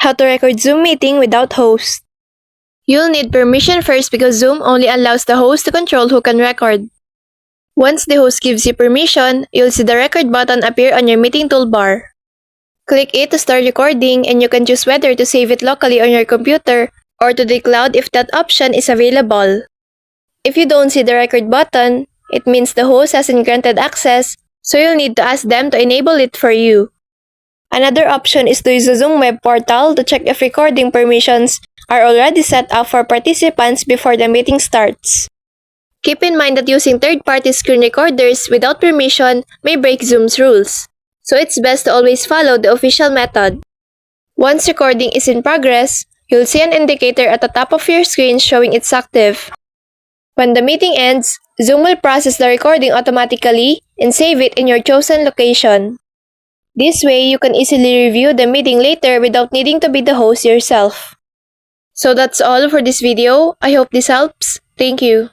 How to record Zoom meeting without host. You'll need permission first because Zoom only allows the host to control who can record. Once the host gives you permission, you'll see the record button appear on your meeting toolbar. Click it to start recording and you can choose whether to save it locally on your computer or to the cloud if that option is available. If you don't see the record button, it means the host hasn't granted access, so you'll need to ask them to enable it for you. Another option is to use the Zoom web portal to check if recording permissions are already set up for participants before the meeting starts. Keep in mind that using third-party screen recorders without permission may break Zoom's rules, so it's best to always follow the official method. Once recording is in progress, you'll see an indicator at the top of your screen showing it's active. When the meeting ends, Zoom will process the recording automatically and save it in your chosen location. This way, you can easily review the meeting later without needing to be the host yourself. So that's all for this video. I hope this helps. Thank you.